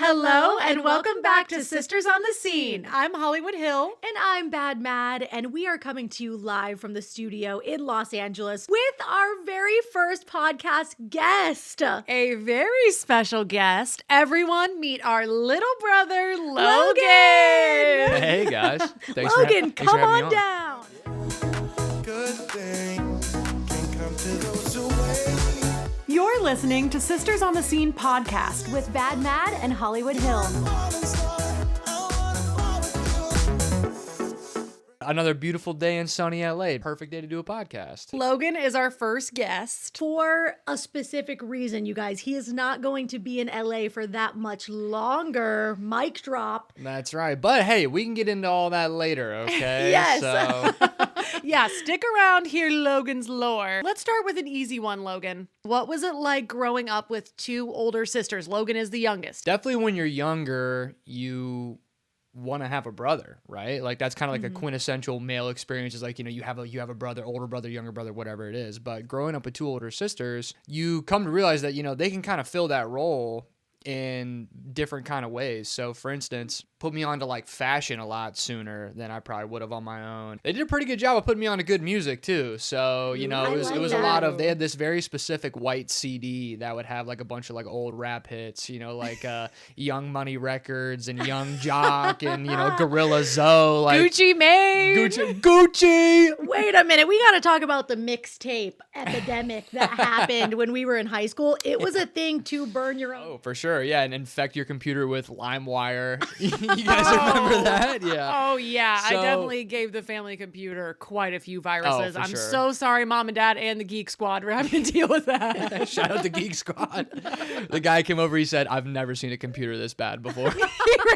Hello and welcome back to Sisters on the Scene. I'm Hollywood Hill. And I'm BadMad, and we are coming to you live from the studio in Los Angeles with our very first podcast guest. A very special guest. Everyone meet our little brother, Logan. Hey guys. Logan, come on down. Good things can come to those who wait. You're listening to Sisters on the Scene podcast With BadMad and Hollywood Hill. Another beautiful day in sunny LA. Perfect day to do a podcast. Logan is our first guest. For a specific reason, you guys. He is not going to be in LA for that much longer. Mic drop. That's right. But hey, we can get into all that later, okay? Yes. So Yeah, stick around, hear Logan's lore. Let's start with an easy one, Logan. What was it like growing up with two older sisters? Logan is the youngest. definitely when you're younger, you want to have a brother, right? Like that's kind of like a quintessential male experience. Is like, you have a brother, older brother, younger brother, whatever it is. But growing up with two older sisters, you come to realize that, they can kind of fill that role in different kind of ways. So for instance, put me onto like fashion a lot sooner than I probably would have on my own. They did a pretty good job of putting me onto good music too. So, it was a lot of, they had this very specific white CD that would have like a bunch of like old rap hits, like Young Money Records and Young Jock and, Gorilla Zoe. Like, Gucci Mane. Gucci. Wait a minute. We got to talk about the mixtape epidemic that happened when we were in high school. It was a thing to burn your own. Oh, for sure. Yeah. And infect your computer with LimeWire. You guys remember that? Yeah. Oh, yeah. I So- definitely gave the family computer quite a few viruses. for I'm sure. so sorry, Mom and Dad and the Geek Squad. We're having to deal with that. Shout out to Geek Squad. The guy came over, he said, I've never seen a computer this bad before. He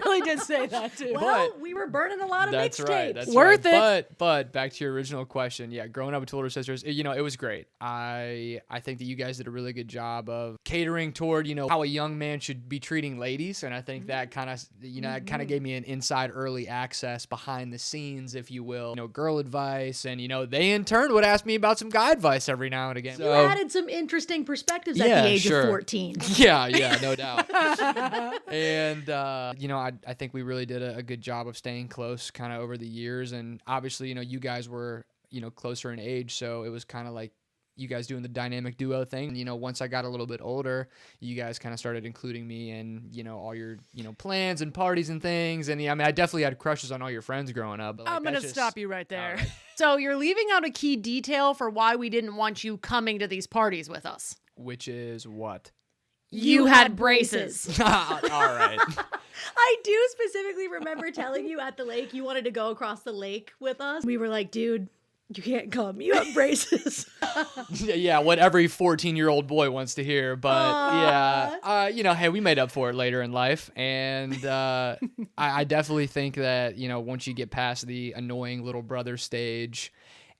really did say that, too. Well, we were burning a lot of That's mixtapes. right. That's Worth right. it. But back to your original question. Yeah, growing up with two older sisters, it was great. I think that you guys did a really good job of catering toward, how a young man should be treating ladies. And I think that kind of, it kind of gave me an inside early access behind the scenes, if you will, girl advice. And, they in turn would ask me about some guy advice every now and again. You added some interesting perspectives at the age of 14. Yeah, no doubt. And, I think we really did a good job of staying close kind of over the years. And obviously, you guys were, closer in age. So it was kind of like you guys doing the dynamic duo thing. Once I got a little bit older, you guys kind of started including me in, all your, plans and parties and things. And I definitely had crushes on all your friends growing up. But, like, I'm going to that's stop you right there. All right. So you're leaving out a key detail for why we didn't want you coming to these parties with us. Which is what? You had braces. All right. I do specifically remember telling you at the lake you wanted to go across the lake with us. We were like, dude, you can't come. You have braces. Yeah, what every 14-year-old boy wants to hear. But hey, we made up for it later in life. And I definitely think that, once you get past the annoying little brother stage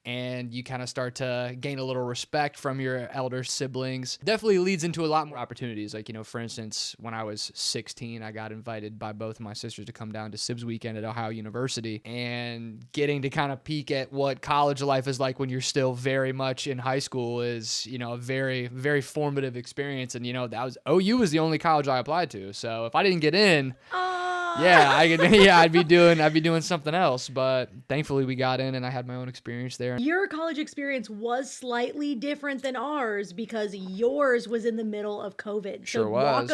and you kind of start to gain a little respect from your elder siblings, definitely leads into a lot more opportunities. Like, for instance, when I was 16, I got invited by both of my sisters to come down to Sibs weekend at Ohio University, and getting to kind of peek at what college life is like when you're still very much in high school is, a very, very formative experience. And, OU was the only college I applied to. So if I didn't get in, I'd be doing something else. But thankfully we got in and I had my own experience there. Your college experience was slightly different than ours because yours was in the middle of COVID. Sure so was.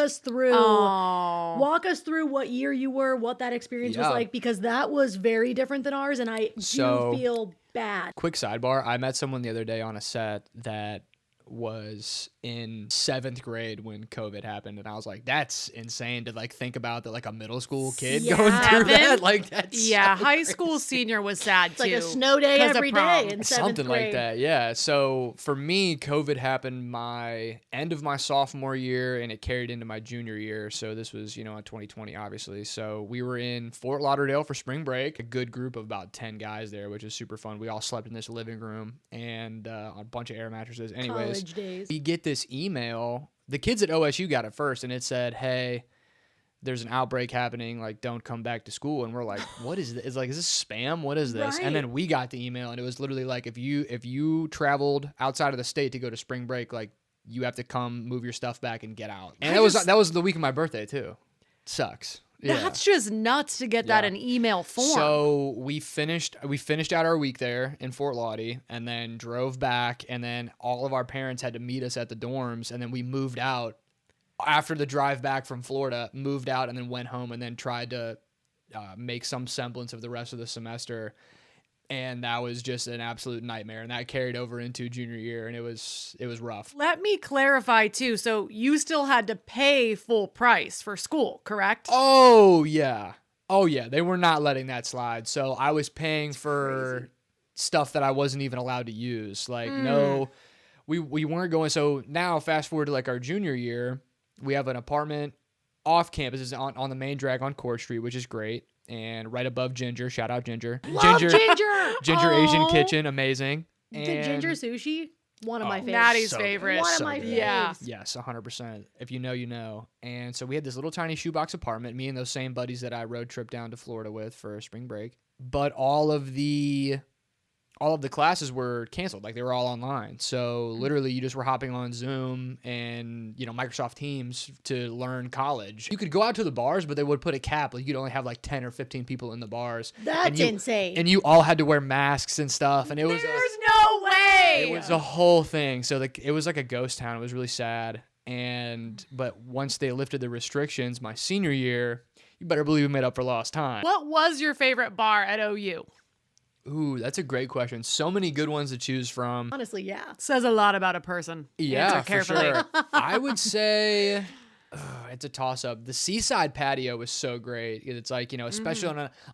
Walk us through what year you were, what that experience was like, because that was very different than ours, and I do feel bad. Quick sidebar, I met someone the other day on a set that was in 7th grade when COVID happened, and I was like, that's insane to like think about that, like a middle school kid going through that. Like, that's high school senior was sad It's too. like a snow day 'cause of every prom. day in 7th something grade. like that. Yeah. So for me, COVID happened my end of my sophomore year and it carried into my junior year. So this was, in 2020, obviously. So we were in Fort Lauderdale for spring break, a good group of about 10 guys there, which is super fun. We all slept in this living room and on a bunch of air mattresses. Anyways, College days. we get this email. The kids at OSU got it first, and it said, hey, there's an outbreak happening, like, don't come back to school. And we're like, what is this? It's like, is this spam? What is this? Right. And then we got the email, and it was literally like, if you traveled outside of the state to go to spring break, like, you have to come move your stuff back and get out. And that was the week of my birthday too. sucks. Yeah. That's just nuts to get that Yeah. in email form. So we finished out our week there in Fort Lauderdale and then drove back, and then all of our parents had to meet us at the dorms, and then we moved out after the drive back from Florida, moved out and then went home and then tried to make some semblance of the rest of the semester. And that was just an absolute nightmare. And that carried over into junior year, and it was rough. Let me clarify too. So you still had to pay full price for school, correct? Oh yeah. They were not letting that slide. So I was paying for stuff that I wasn't even allowed to use. Like no, we weren't going. So now fast forward to like our junior year, we have an apartment off campus. It's on the main drag on Court Street, which is great. And right above Ginger, shout out Ginger. Love Ginger. Ginger Asian Kitchen, amazing. The And ginger sushi, one of my favorites. Maddie's so favorite. One of so my good. faves. Yeah. Yes, 100%. If you know, you know. And so we had this little tiny shoebox apartment, me and those same buddies that I road trip down to Florida with for spring break. But all of the classes were canceled. Like they were all online. So literally you just were hopping on Zoom and, Microsoft Teams to learn college. You could go out to the bars, but they would put a cap. Like you'd only have like 10 or 15 people in the bars. That's insane. And you all had to wear masks and stuff. And it was There's no way. it was a whole thing. So it was like a ghost town. It was really sad. But once they lifted the restrictions, my senior year, you better believe we made up for lost time. What was your favorite bar at OU? Ooh, that's a great question. So many good ones to choose from. Honestly, yeah. Says a lot about a person. Yeah, Answer for carefully. sure. I would say it's a toss-up. The seaside patio was so great. It's like, especially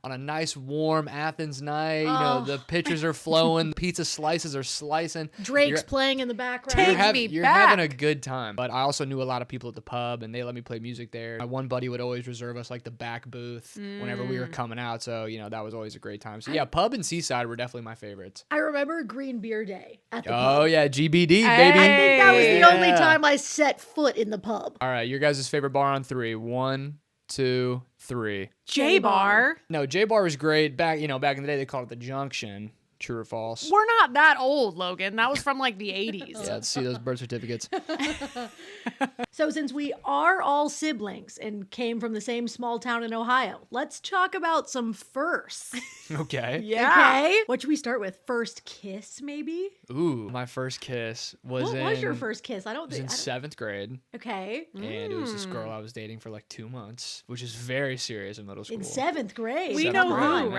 on a nice warm Athens night, the pitchers are flowing, the pizza slices are slicing. Drake's playing in the background. You're having a good time. But I also knew a lot of people at the pub, and they let me play music there. My one buddy would always reserve us like the back booth whenever we were coming out. So, that was always a great time. So yeah, pub and seaside were definitely my favorites. I remember Green Beer Day at the pub. Oh yeah, GBD, baby. I think that was the Yeah. only time I set foot in the pub. All right, your guys' favorite bar on 3. 1, 2, 3. J Bar. No, J Bar was great. Back in the day, they called it the Junction. True or false? We're not that old, Logan. That was from like the 80s. Yeah, let's see those birth certificates. So since we are all siblings and came from the same small town in Ohio, let's talk about some firsts. Okay. Yeah. Okay. What should we start with? First kiss, maybe? Ooh, my first kiss was What was your first kiss? I don't was think. in 7th grade, Okay. and it was this girl I was dating for like 2 months, which is very serious in middle school. In 7th grade. We Seventh know grade, who, yeah.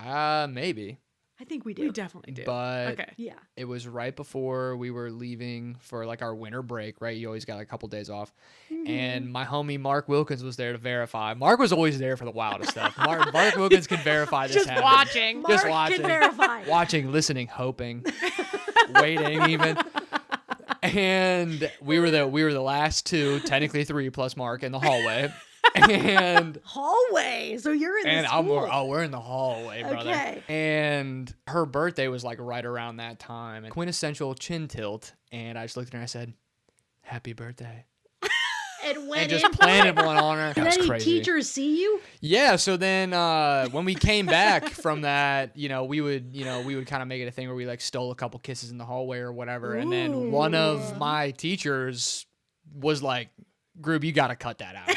right? Maybe. I think we do. We definitely do. But okay. Yeah. it was right before we were leaving for like our winter break, right? You always got like a couple days off. And my homie Mark Wilkins was there to verify. Mark was always there for the wildest stuff. Mark Wilkins can verify this Just happened. watching. Mark Just watching. can verify. Watching, listening, hoping, waiting even. And we were the last 2, technically 3 plus Mark in the hallway. And Hallway. So you're in the school. we're in the hallway, brother. Okay. And her birthday was like right around that time. And quintessential chin tilt. And I just looked at her and I said, "Happy birthday." And when And just planted one on her. Did That was any crazy. teachers see you? Yeah, so then when we came back from that, we would kind of make it a thing where we like stole a couple kisses in the hallway or whatever. And then one of my teachers was like, "Groob, you got to cut that out."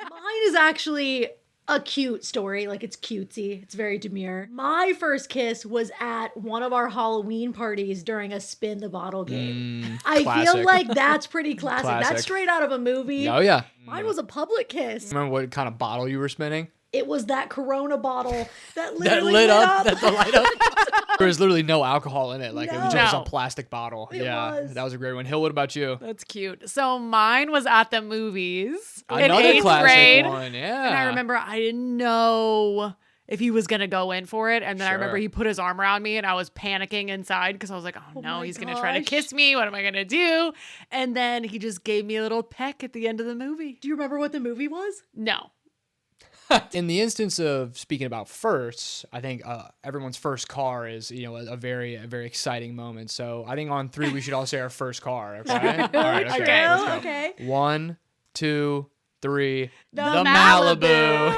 Mine is actually a cute story. Like, it's cutesy. It's very demure. My first kiss was at one of our Halloween parties during a spin the bottle game. I classic. feel like that's pretty classic. Classic. That's straight out of a movie. Oh, yeah. Mine was a public kiss. Remember what kind of bottle you were spinning? It was that Corona bottle that That literally lit up. up. That the light up. There was literally no alcohol in it. Like, it was just No. a plastic bottle. It Yeah, was. that was a great one. Hill, what about you? That's cute. So mine was at the movies in Another 8th classic grade. one, yeah. And I remember I didn't know if he was going to go in for it. And then I remember Sure. he put his arm around me and I was panicking inside because I was like, oh no, my he's going to try to gosh. kiss me. What am I going to do? And then he just gave me a little peck at the end of the movie. Do you remember what the movie was? No. In the instance of speaking about firsts, I think everyone's first car is, a very exciting moment. So I think on 3 we should all say our first car. Okay. All right. Okay. Okay. Let's go. Okay. 1, 2, 3. The Malibu.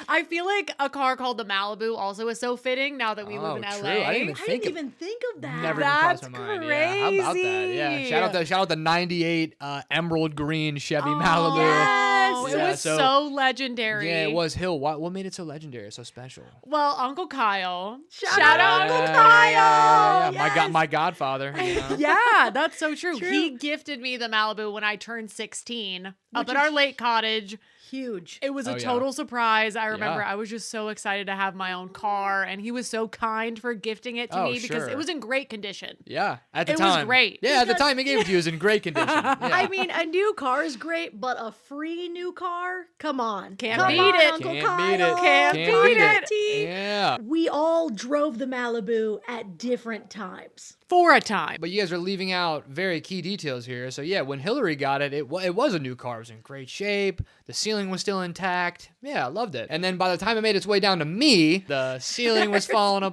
I feel like a car called the Malibu also is so fitting now that we live in LA. True. I didn't I didn't even think of that. Never That's even crossed my mind. Yeah, how about that? Yeah. crazy. Shout out the 98 emerald green Chevy Oh, Malibu. yes. It Yeah, was so legendary. Yeah, it was. Hill, what made it so legendary, so special? Well, Uncle Kyle. Shout out Uncle Kyle. Yeah. Yes. My godfather. You know? Yeah, that's so true. True. He gifted me the Malibu when I turned 16 up Which at our is lake cottage. Huge. It was Oh, a yeah. total surprise. I remember Yeah. I was just so excited to have my own car, and he was so kind for gifting it to Oh, me because sure. it was in great condition. Yeah, at the It was time. great. Yeah, at the time he gave it to you, it was in great condition. Yeah. I mean, a new car is great, but a free new car? Come on. Can't Come beat on, it. Uncle Can't Kyle. beat it. Can't beat it. T. Yeah. We all drove the Malibu at different times. For a time. But you guys are leaving out very key details here. So yeah, when Hillary got it, it was a new car. It was in great shape. The ceiling was still intact. Yeah, I loved it. And then by the time it made its way down to me, the ceiling was falling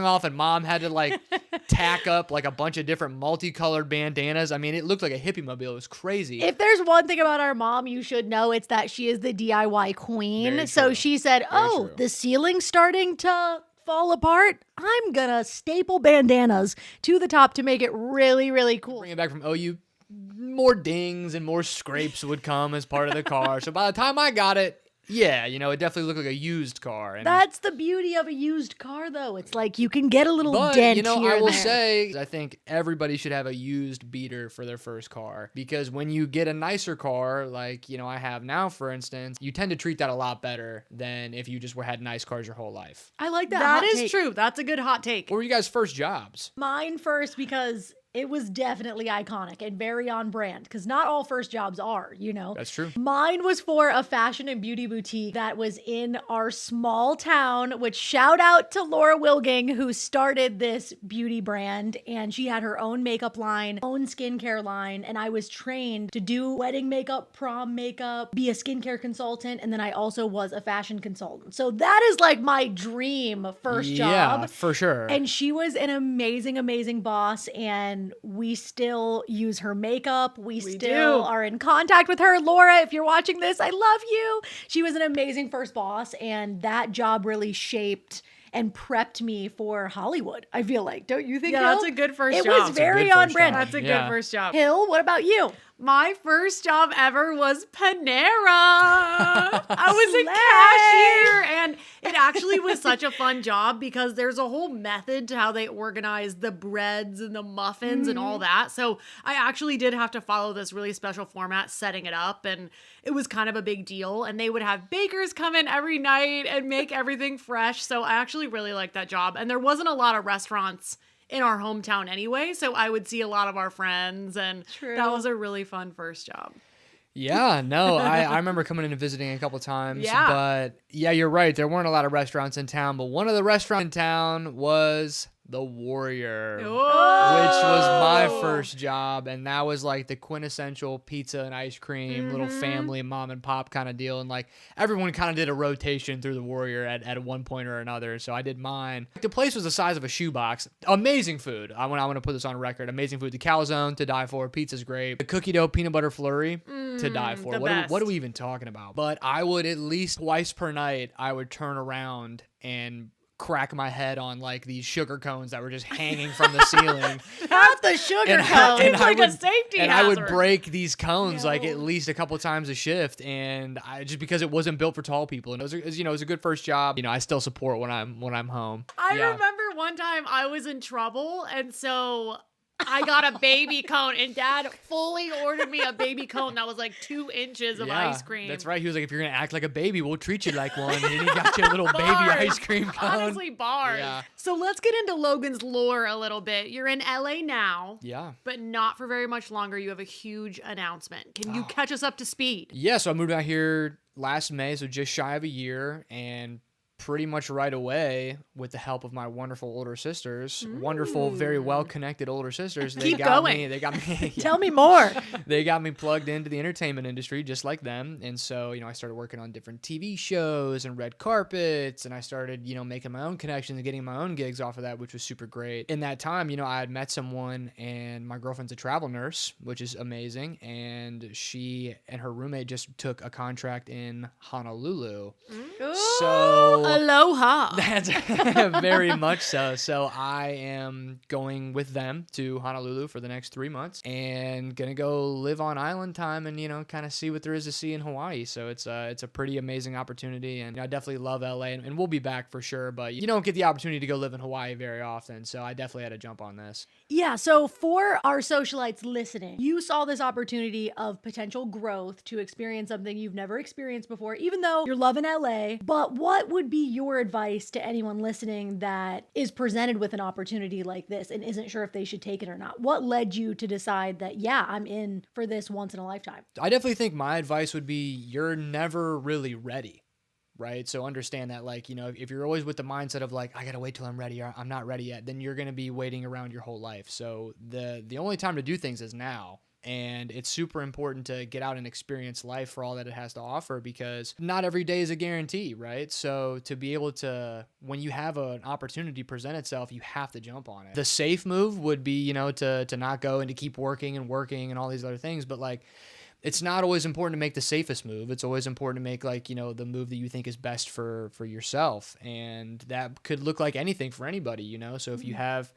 off, and Mom had to like tack up like a bunch of different multicolored bandanas. I mean, it looked like a hippie mobile. It was crazy. If there's one thing about our mom you should know, it's that she is the DIY queen. Very So true. she said, Very true. the ceiling's starting to fall apart. I'm gonna staple bandanas to the top to make it really, really cool. Bring it back from OU, more dings and more scrapes would come as part of the car. So by the time I got it, yeah, it definitely looked like a used car. And That's the beauty of a used car, though. It's like you can get a little But, dent here I and will there. say, I think everybody should have a used beater for their first car. Because when you get a nicer car, like, I have now, for instance, you tend to treat that a lot better than if you just had nice cars your whole life. I like that. That hot is take. true. That's a good hot take. What were you guys' first jobs? Mine first because it was definitely iconic and very on brand because not all first jobs are, That's true. Mine was for a fashion and beauty boutique that was in our small town, which shout out to Laura Wilging, who started this beauty brand. And she had her own makeup line, own skincare line. And I was trained to do wedding makeup, prom makeup, be a skincare consultant. And then I also was a fashion consultant. So that is like my dream first Yeah, job. for sure. And she was an amazing, amazing boss. And we still use her makeup. We still do. are in contact with her. Laura, if you're watching this, I love you. She was an amazing first boss. And that job really shaped and prepped me for Hollywood, I feel like. Don't you think, Yeah, Hill? that's a good first It job. was very good on first brand. job. That's a Yeah. good first job. Hill, what about you? My first job ever was Panera. I was a Slay. cashier, and it actually was such a fun job because there's a whole method to how they organize the breads and the muffins and all that. So I actually did have to follow this really special format setting it up, and it was kind of a big deal. And they would have bakers come in every night and make everything fresh. So I actually really liked that job. And there wasn't a lot of restaurants in our hometown anyway, so I would see a lot of our friends, and True. that was a really fun first job. Yeah, no, I remember coming in and visiting a couple times. Yeah. But yeah, you're right. There weren't a lot of restaurants in town, but one of the restaurants in town was the Warrior, which was my first job. And that was like the quintessential pizza and ice cream, little family mom and pop kind of deal. And like everyone kind of did a rotation through the Warrior at one point or another. So I did mine. The place was the size of a shoebox. Amazing food. I want to put this on record. Amazing food. The calzone, to die for. Pizza's great. The cookie dough peanut butter flurry, to die for. the What are we best. even talking about? But I would at least twice per night, I would turn around and crack my head on like these sugar cones that were just hanging from the ceiling. Not the sugar And cone. It's like a safety and I would hazard. break these cones like No. at least a couple times a shift, and I just because it wasn't built for tall people, and it was a good first job. I still support when I'm home. I Yeah. remember one time I was in trouble, and so I got a baby cone, and Dad fully ordered me a baby cone that was like 2 inches of Yeah, ice cream. That's right. He was like, if you're gonna act like a baby, we'll treat you like one. And he got you a little baby Bars. ice cream cone. Honestly, bars. Yeah. So let's get into Logan's lore a little bit. You're in LA now, Yeah. but not for very much longer. You have a huge announcement. Can you catch us up to speed? Yeah, so I moved out here last May, so just shy of a year, and pretty much right away, with the help of my wonderful older sisters, wonderful, very well-connected older sisters, Keep going. They got me, Tell me more. they got me plugged into the entertainment industry just like them. And so, I started working on different TV shows and red carpets, and I started, making my own connections and getting my own gigs off of that, which was super great. In that time, I had met someone, and my girlfriend's a travel nurse, which is amazing. And she and her roommate just took a contract in Honolulu. So Aloha. that's very much so. So I am going with them to Honolulu for the next 3 months and gonna go live on island time and kind of see what there is to see in Hawaii. So it's a pretty amazing opportunity, and I definitely love LA, and we'll be back for sure. But you don't get the opportunity to go live in Hawaii very often, so I definitely had to jump on this. Yeah, so for our socialites listening, you saw this opportunity of potential growth to experience something you've never experienced before, even though you're loving LA. But what would be your advice to anyone listening that is presented with an opportunity like this and isn't sure if they should take it or not? What led you to decide that, yeah, I'm in for this once in a lifetime? I definitely think my advice would be you're never really ready. Right. So understand that, if you're always with the mindset of like, I got to wait till I'm ready, or I'm not ready yet, then you're going to be waiting around your whole life. So the only time to do things is now. And it's super important to get out and experience life for all that it has to offer, because not every day is a guarantee, right? So to be able to, when you have an opportunity present itself, you have to jump on it. The safe move would be, to not go and to keep working and all these other things. But it's not always important to make the safest move. It's always important to make the move that you think is best for yourself. And that could look like anything for anybody, So if you have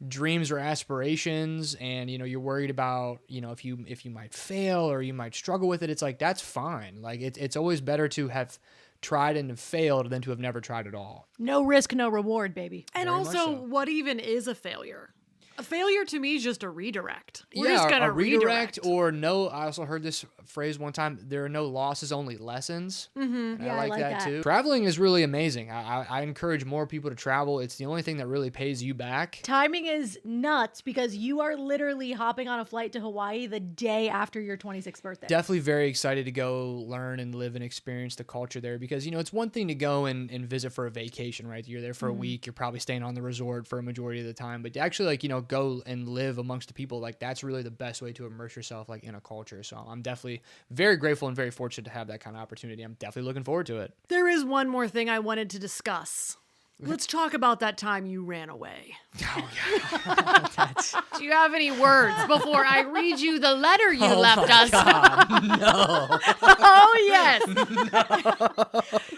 dreams or aspirations and, you're worried about, if you might fail or you might struggle with it, it's that's fine. It's always better to have tried and have failed than to have never tried at all. No risk, no reward, baby. And Very much also, so. what even is a failure? A failure to me is just a redirect. We're Yeah, just gonna a redirect or no. I also heard this phrase one time: there are no losses, only lessons. Mm-hmm. Yeah, I like that too. Traveling is really amazing. I encourage more people to travel. It's the only thing that really pays you back. Timing is nuts because you are literally hopping on a flight to Hawaii the day after your 26th birthday. Definitely very excited to go learn and live and experience the culture there, because it's one thing to go and visit for a vacation, right? You're there for a week. You're probably staying on the resort for a majority of the time, but to actually go and live amongst the people, that's really the best way to immerse yourself in a culture. So I'm definitely very grateful and very fortunate to have that kind of opportunity. I'm definitely looking forward to it. There is one more thing I wanted to discuss. Let's talk about that time you ran away. Oh, yeah. Do you have any words before I read you the letter you left us? God, no. Oh, yes.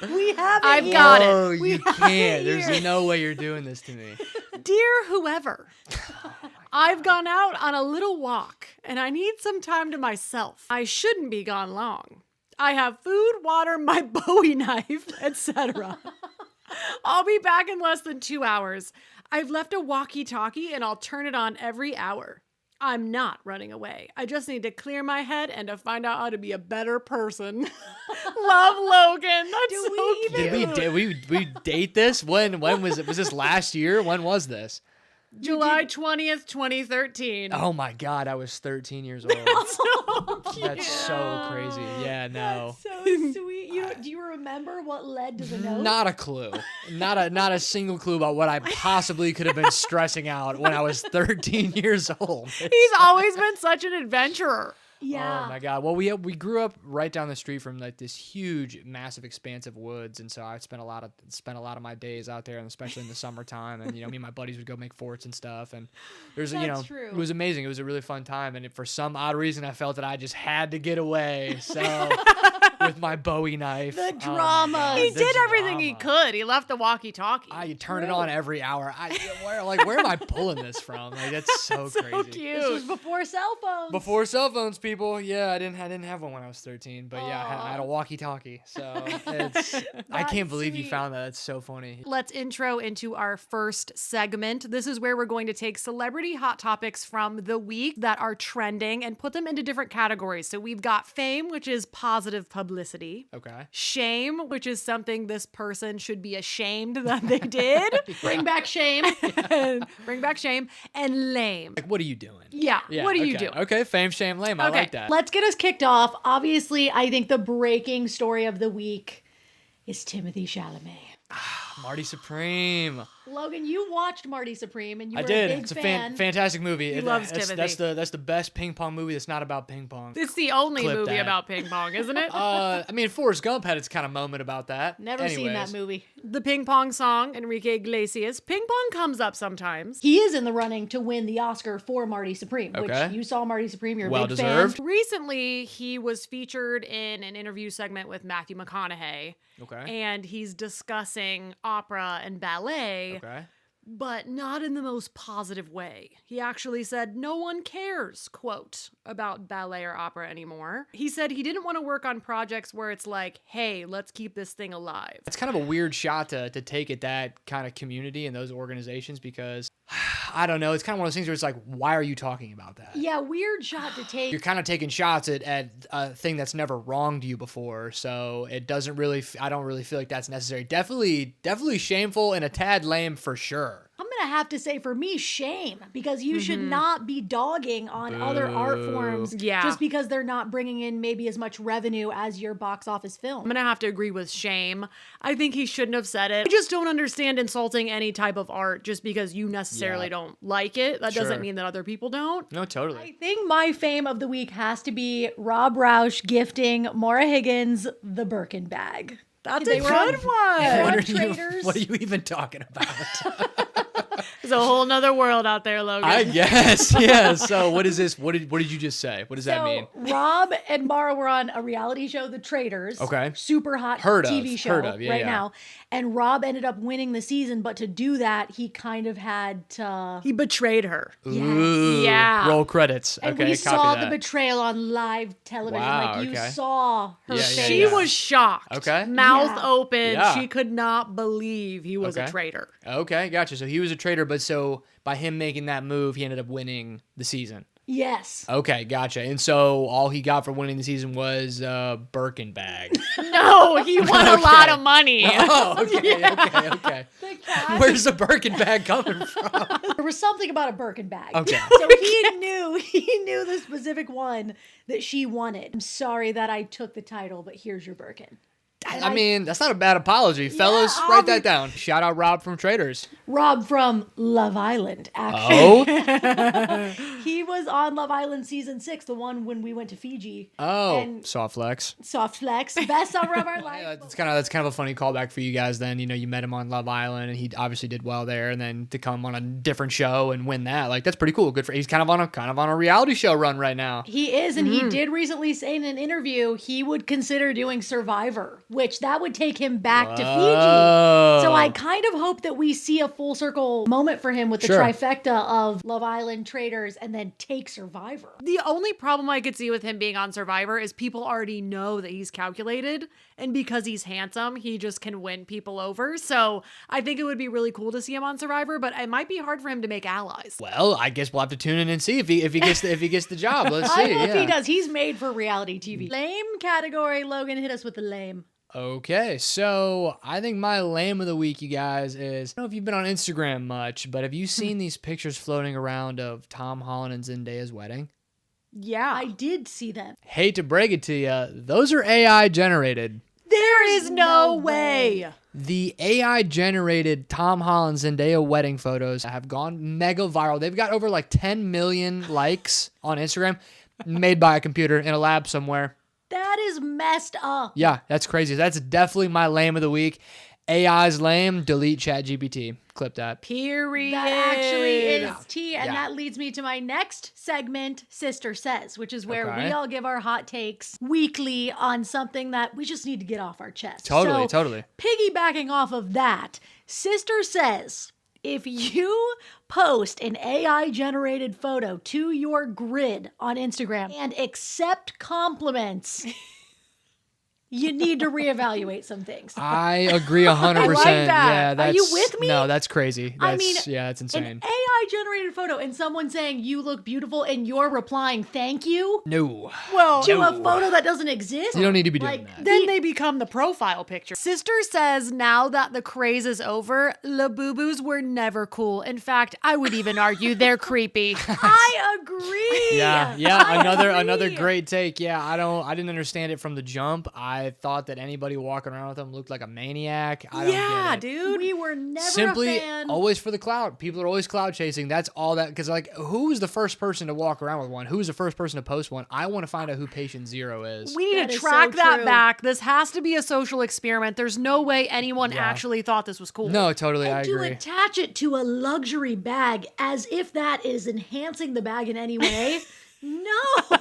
We have it. I've here. got it. Oh, you We have can't. it There's here. no way you're doing this to me. Dear whoever, I've gone out on a little walk and I need some time to myself. I shouldn't be gone long. I have food, water, my Bowie knife, etc. I'll be back in less than 2 hours. I've left a walkie-talkie and I'll turn it on every hour. I'm not running away. I just need to clear my head and to find out how to be a better person. Love, Logan. That's Do so we even- cute. Did we date this? When was it? Was this last year? When was this? July 20th, 2013. Oh my God, I was 13 years old. So cute. That's so crazy. Yeah, no. So sweet. Do you remember what led to the note? Not a clue. Not a single clue about what I possibly could have been stressing out when I was 13 years old. He's always been such an adventurer. Yeah. Oh my God. Well, we grew up right down the street from this huge, massive expanse of woods, and so I spent a lot of my days out there, and especially in the summertime. And me and my buddies would go make forts and stuff. And there's That's true. it was amazing. It was a really fun time, and for some odd reason, I felt that I just had to get away. So with my Bowie knife, The oh my drama. God, He the did everything he drama. could. He left the walkie-talkie. I turn it on every hour. Where am I pulling this from? That's so so crazy. cute. This was before cell phones. Before cell phones, people. Yeah, I didn't have one when I was 13, but yeah, I had a walkie-talkie. So I can't believe you sweet. found that. That's so funny. Let's intro into our first segment. This is where we're going to take celebrity hot topics from the week that are trending and put them into different categories. So we've got fame, which is positive publicity. Okay. Shame, which is something this person should be ashamed that they did. Bring back shame. And bring back shame. And lame. Like, what are you doing? Yeah. What are you okay. doing? Okay, fame, shame, lame. I Okay, like that. Let's get us kicked off. Obviously, I think the breaking story of the week is Timothy Chalamet. Marty Supreme. Logan, you watched Marty Supreme and you I were did. a big It's a fan. fantastic movie. He loves that's, Timothy. That's the best ping pong movie that's not about ping pong. It's the only Clip movie that. about ping pong, isn't it? I mean, Forrest Gump had its kind of moment about that. Never seen that Anyways. movie. The ping pong song, Enrique Iglesias. Ping pong comes up sometimes. He is in the running to win the Oscar for Marty Supreme, Okay. which you saw Marty Supreme. You're a Well big deserved. fan. Recently, he was featured in an interview segment with Matthew McConaughey. Okay. And he's discussing opera and ballet, Okay. but not in the most positive way. He actually said, no one cares, quote, about ballet or opera anymore. He said he didn't want to work on projects where it's like, hey, let's keep this thing alive. It's kind of a weird shot to take at that kind of community and those organizations because, I don't know, it's kind of one of those things where it's like, why are you talking about that? Yeah, weird shot to take. You're kind of taking shots at a thing that's never wronged you before, so it doesn't really, I don't really feel like that's necessary. Definitely shameful and a tad lame for sure. I'm going to have to say for me, shame, because you should not be dogging on other art forms Yeah. just because they're not bringing in maybe as much revenue as your box office film. I'm gonna have to agree with shame. I think he shouldn't have said it. I just don't understand insulting any type of art just because you necessarily Yeah. don't like it. That Sure. doesn't mean that other people don't. No, I totally. think my fame of the week has to be Rob Roush gifting Maura Higgins the Birkin bag. That's They a were good on- one. What are, Traders. what are you even talking about? There's a whole nother world out there, Logan. I guess, yeah. So what is this? What did you just say? What does that mean? Rob and Mara were on a reality show, The Traders. Okay. Super hot Heard of, TV show heard of, yeah, right yeah. now. And Rob ended up winning the season, but to do that, he kind of had to. He betrayed her. Ooh, Yeah. Roll credits. And Okay, we copy saw that. the betrayal on live television. Wow, like you okay. saw her Yeah, face. yeah, She yeah. was shocked. Okay. Mouth Yeah. open. Yeah. She could not believe he was a Okay. traitor. Okay, gotcha. So he was a traitor, but so by him making that move, he ended up winning the season. Yes. Okay, gotcha. And so all he got for winning the season was a Birkin bag. No, he won a lot of money. Oh, okay. The cat. Where's the Birkin bag coming from? There was something about a Birkin bag. Okay. So he knew the specific one that she wanted. I'm sorry that I took the title, but here's your Birkin. And I mean, that's not a bad apology. Fellas, write that down. Shout out Rob from Traders. Rob from Love Island, actually. Oh? He was on Love Island season 6, the one when we went to Fiji. Oh, And soft flex. Soft Flex, best summer of our Yeah, life. that's kind of a funny callback for you guys. Then you met him on Love Island, and he obviously did well there. And then to come on a different show and win that, like that's pretty cool. Good for he's kind of on a reality show run right now. He is, and he did recently say in an interview he would consider doing Survivor, which that would take him back to Fiji. So I kind of hope that we see a full circle moment for him with the Sure. trifecta of Love Island, Traders, and then take Survivor. The only problem I could see with him being on Survivor is people already know that he's calculated, and because he's handsome, he just can win people over. So I think it would be really cool to see him on Survivor, but it might be hard for him to make allies. Well, I guess we'll have to tune in and see if he gets the job. Let's see. I hope yeah. he does. He's made for reality TV. Lame category. Logan, hit us with the lame. Okay, so I think my lame of the week, you guys, is I don't know if you've been on Instagram much, but have you seen these pictures floating around of Tom Holland and Zendaya's wedding? Yeah. I did see them. Hate to break it to you, those are AI generated. There is no way. The AI generated Tom Holland Zendaya wedding photos have gone mega viral. They've got over like 10 million likes on Instagram, made by a computer in a lab somewhere. That is messed up. Yeah, that's crazy. That's definitely my lame of the week. AI's lame, delete ChatGPT. Clip that. Period. That actually is tea. And Yeah. that leads me to my next segment, Sister Says, which is where Okay. we all give our hot takes weekly on something that we just need to get off our chest. Totally, So, totally. Piggybacking off of that, Sister Says, if you post an AI generated photo to your grid on Instagram and accept compliments, you need to reevaluate some things. I agree 100%. I like that. Yeah, Are that's, you with me? No, that's crazy. I That's, mean, yeah, that's insane. An AI generated photo and someone saying you look beautiful and you're replying thank you No. Well, to a photo that doesn't exist. You don't need to be doing Like, that. then they become the profile picture. Sister says now that the craze is over, Labubu's were never cool. In fact, I would even argue they're creepy. I agree. Yeah, I another agree. great take. Yeah, I didn't understand it from the jump. I I thought that anybody walking around with them looked like a maniac. I don't Yeah, get it. dude. We were never Simply a fan. always for the cloud. People are always cloud chasing. That's all that. Because like, who's the first person to walk around with one? Who's the first person to post one? I want to find out who patient 0 is. We need That to is track so that true. back. This has to be a social experiment. There's no way anyone actually thought this was cool. No, totally, I And to agree. attach it to a luxury bag as if that is enhancing the bag in any way. No.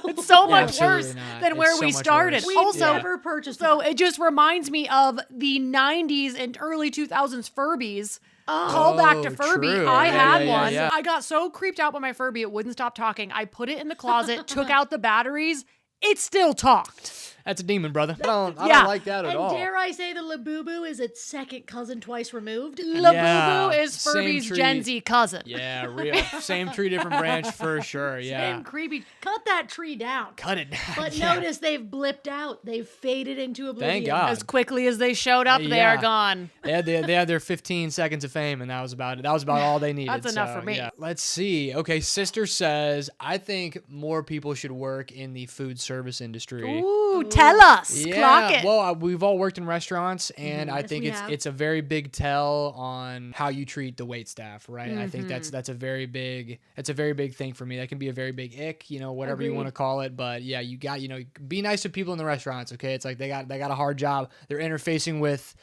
It's so much Absolutely worse not. than It's where so we much started. worse. We Also, never purchased so one. it just reminds me of the 90s and early 2000s Furbies. Call back to Furby. true. I Yeah, had yeah, one. yeah. I got so creeped out by my Furby, it wouldn't stop talking. I put it in the closet, took out the batteries. It still talked. That's a demon, brother. I don't Yeah. like that at And all. dare I say the Labubu is its second cousin twice removed? Labubu Yeah, is same Furby's tree. Gen Z cousin. Yeah, real. Same tree, different branch for sure. Yeah. Same creepy. Cut that tree down. Cut it down. But Yeah. notice they've blipped out. They've faded into oblivion. Thank God. As quickly as they showed up, they Yeah. are gone. They had their 15 seconds of fame, and that was about it. That was about all they needed. That's enough so, for me. Yeah. Let's see. Okay, Sister says, I think more people should work in the food service industry. Ooh, tell us. Clock it. Well, we've all worked in restaurants, and I Yes, think we it's have. it's a very big tell on how you treat the wait staff, right? I think Mm-hmm. that's a very big thing for me. That can be a very big ick, whatever you want to Agreed. call it. But yeah, you got be nice to people in the restaurants. Okay, it's like they got a hard job. They're interfacing with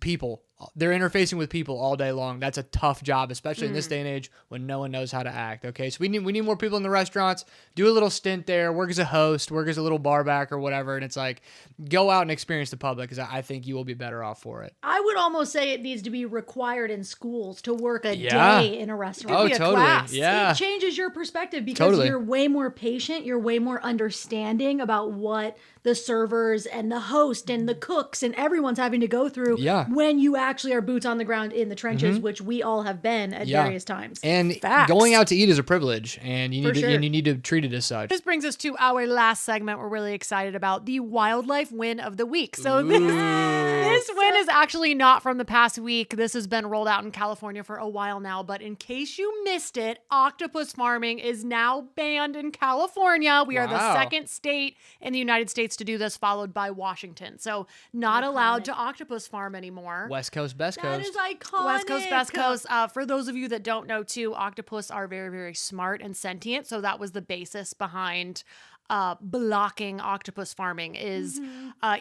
people. They're interfacing with people all day long. That's a tough job, especially in this day and age when no one knows how to act. Okay, so we need more people in the restaurants. Do a little stint there. Work as a host. Work as a little bar back or whatever. And it's like, go out and experience the public because I think you will be better off for it. I would almost say it needs to be required in schools to work a Yeah. day in a restaurant. Oh, be a totally. class. Yeah. It changes your perspective because Totally. you're way more patient, you're way more understanding about what the servers and the host and the cooks and everyone's having to go through Yeah. when you actually are boots on the ground in the trenches, which we all have been at Yeah. various times. And Facts. going out to eat is a privilege, and you For need to sure. and you need to treat it as such. This brings us to our last segment we're really excited about, the wildlife win of the week. So this win is actually not from the past week. This has been rolled out in California for a while now, but in case you missed it, octopus farming is now banned in California. We are the Wow. second state in the United States to do this, followed by Washington. So not allowed to octopus farm anymore. West Coast, best That coast. is iconic. West Coast, Best Coast. For those of you that don't know, too, octopus are very, very smart and sentient. So that was the basis behind blocking octopus farming. Is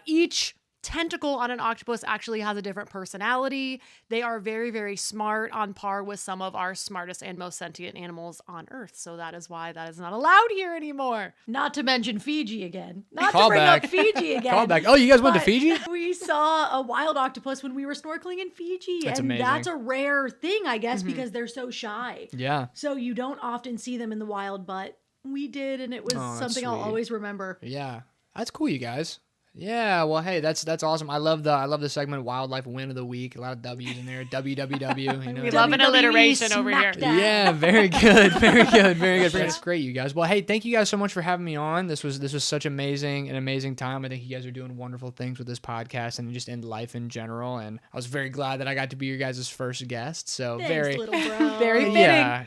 each tentacle on an octopus actually has a different personality. They are very, very smart, on par with some of our smartest and most sentient animals on Earth. So that is why that is not allowed here anymore. Not to mention Fiji again. Not Call to bring back. up Fiji again. Call back. Oh, you guys went to But Fiji? We saw a wild octopus when we were snorkeling in Fiji. That's and amazing. that's a rare thing, I guess, because they're so shy. Yeah. So you don't often see them in the wild, but we did, and it was Oh, that's something I'll sweet. always remember. Yeah, that's cool, you guys. Yeah, well, hey, that's awesome. I love the segment Wildlife Win of the Week. A lot of W's in there. WWW. You know. We love an WWE alliteration over here. Smackdown. Yeah, very good, very good, very good. That's great, you guys. Well, hey, thank you guys so much for having me on. This was such an amazing time. I think you guys are doing wonderful things with this podcast and just in life in general. And I was very glad that I got to be your guys' first guest. So Thanks, very, little bro. Very fitting.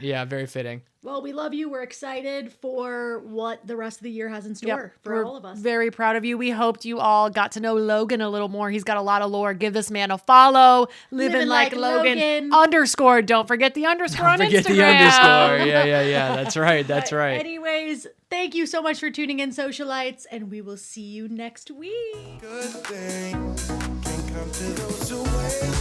yeah, very fitting. Well, we love you. We're excited for what the rest of the year has in store for We're all of us. very proud of you. We hoped you all got to know Logan a little more. He's got a lot of lore. Give this man a follow. Living like Logan _ Don't forget the underscore on Forget Instagram. the underscore. Yeah. That's right. That's right. Anyways, thank you so much for tuning in, SocialLights, and we will see you next week. Good things can come to those who wait.